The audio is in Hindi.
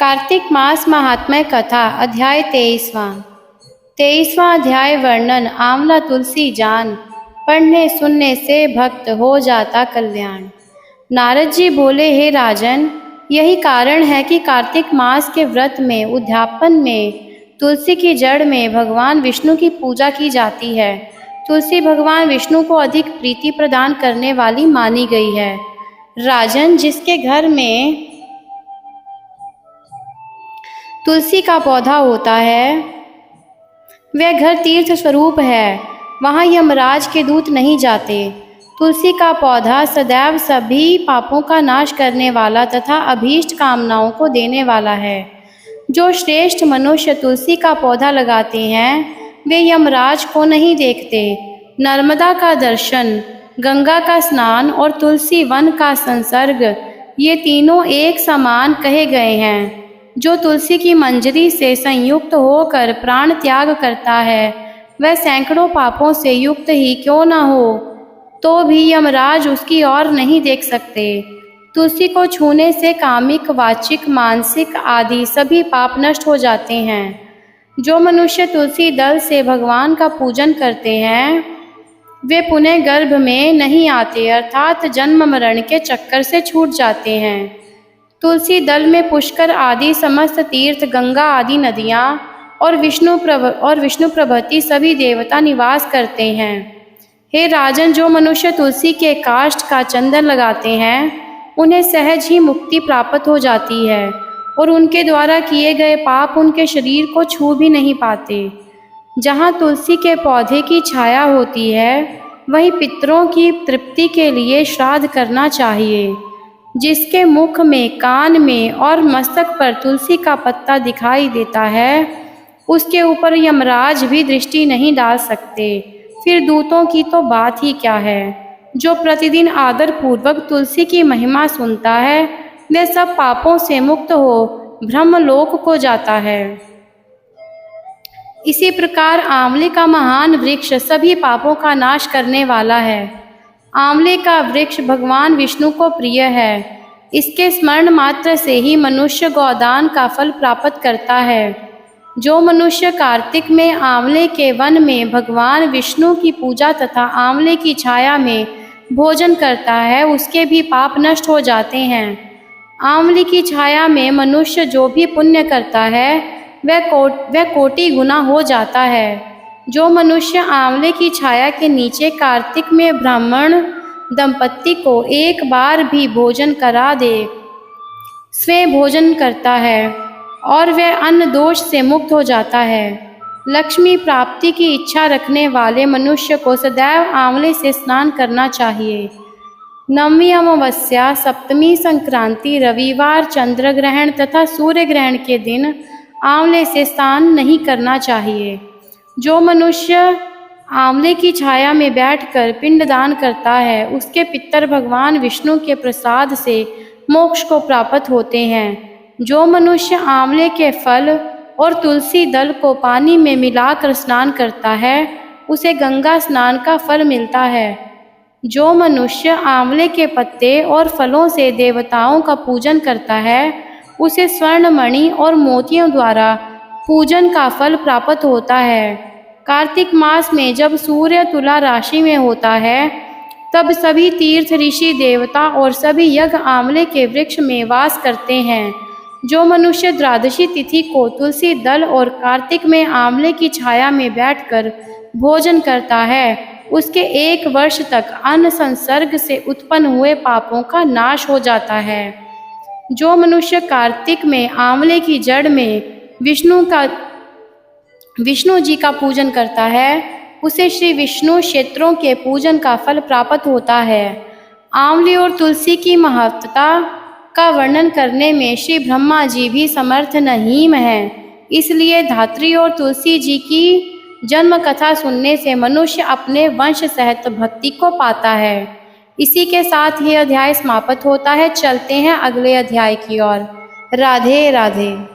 कार्तिक मास महात्म्य कथा अध्याय 23वां अध्याय वर्णन। आंवला तुलसी जान, पढ़ने सुनने से भक्त हो जाता कल्याण। नारद जी बोले, हे राजन, यही कारण है कि कार्तिक मास के व्रत में उद्यापन में तुलसी की जड़ में भगवान विष्णु की पूजा की जाती है। तुलसी भगवान विष्णु को अधिक प्रीति प्रदान करने वाली मानी गई है। राजन, जिसके घर में तुलसी का पौधा होता है वह घर तीर्थ स्वरूप है, वहाँ यमराज के दूत नहीं जाते। तुलसी का पौधा सदैव सभी पापों का नाश करने वाला तथा अभीष्ट कामनाओं को देने वाला है। जो श्रेष्ठ मनुष्य तुलसी का पौधा लगाते हैं वे यमराज को नहीं देखते। नर्मदा का दर्शन, गंगा का स्नान और तुलसी वन का संसर्ग, ये तीनों एक समान कहे गए हैं। जो तुलसी की मंजरी से संयुक्त होकर प्राण त्याग करता है वह सैकड़ों पापों से युक्त ही क्यों न हो तो भी यमराज उसकी ओर नहीं देख सकते। तुलसी को छूने से कामिक, वाचिक, मानसिक आदि सभी पाप नष्ट हो जाते हैं। जो मनुष्य तुलसी दल से भगवान का पूजन करते हैं वे पुनः गर्भ में नहीं आते, अर्थात जन्म मरण के चक्कर से छूट जाते हैं। तुलसी दल में पुष्कर आदि समस्त तीर्थ, गंगा आदि नदियाँ और विष्णु प्रभृति सभी देवता निवास करते हैं। हे राजन, जो मनुष्य तुलसी के काष्ठ का चंदन लगाते हैं उन्हें सहज ही मुक्ति प्राप्त हो जाती है और उनके द्वारा किए गए पाप उनके शरीर को छू भी नहीं पाते। जहाँ तुलसी के पौधे की छाया होती है वहीं पितरों की तृप्ति के लिए श्राद्ध करना चाहिए। जिसके मुख में, कान में और मस्तक पर तुलसी का पत्ता दिखाई देता है उसके ऊपर यमराज भी दृष्टि नहीं डाल सकते। फिर दूतों की तो बात ही क्या है। जो प्रतिदिन आदर पूर्वक तुलसी की महिमा सुनता है वह सब पापों से मुक्त हो ब्रह्मलोक को जाता है। इसी प्रकार आंवले का महान वृक्ष सभी पापों का नाश करने वाला है। आंवले का वृक्ष भगवान विष्णु को प्रिय है। इसके स्मरण मात्र से ही मनुष्य गोदान का फल प्राप्त करता है। जो मनुष्य कार्तिक में आंवले के वन में भगवान विष्णु की पूजा तथा आंवले की छाया में भोजन करता है उसके भी पाप नष्ट हो जाते हैं। आंवले की छाया में मनुष्य जो भी पुण्य करता है वह कोटि गुना हो जाता है। जो मनुष्य आंवले की छाया के नीचे कार्तिक में ब्राह्मण दंपत्ति को एक बार भी भोजन करा दे स्वयं भोजन करता है और वह अन्न दोष से मुक्त हो जाता है। लक्ष्मी प्राप्ति की इच्छा रखने वाले मनुष्य को सदैव आंवले से स्नान करना चाहिए। नवमी अमावस्या, सप्तमी, संक्रांति, रविवार, चंद्र ग्रहण तथा सूर्य ग्रहण के दिन आंवले से स्नान नहीं करना चाहिए। जो मनुष्य आंवले की छाया में बैठकर पिंडदान करता है उसके पितर भगवान विष्णु के प्रसाद से मोक्ष को प्राप्त होते हैं। जो मनुष्य आंवले के फल और तुलसी दल को पानी में मिलाकर स्नान करता है उसे गंगा स्नान का फल मिलता है। जो मनुष्य आंवले के पत्ते और फलों से देवताओं का पूजन करता है उसे स्वर्ण मणि और मोतियों द्वारा पूजन का फल प्राप्त होता है। कार्तिक मास में जब सूर्य तुला राशि में होता है तब सभी तीर्थ, ऋषि, देवता और सभी यज्ञ आंवले के वृक्ष में वास करते हैं। जो मनुष्य द्वादशी तिथि को तुलसी दल और कार्तिक में आंवले की छाया में बैठकर भोजन करता है उसके 1 वर्ष तक अन्न संसर्ग से उत्पन्न हुए पापों का नाश हो जाता है। जो मनुष्य कार्तिक में आंवले की जड़ में विष्णु जी का पूजन करता है उसे श्री विष्णु क्षेत्रों के पूजन का फल प्राप्त होता है। आंवले और तुलसी की महत्ता का वर्णन करने में श्री ब्रह्मा जी भी समर्थ नहीं हैं। इसलिए धात्री और तुलसी जी की जन्म कथा सुनने से मनुष्य अपने वंश सहित भक्ति को पाता है। इसी के साथ ये अध्याय समाप्त होता है। चलते हैं अगले अध्याय की ओर। राधे राधे।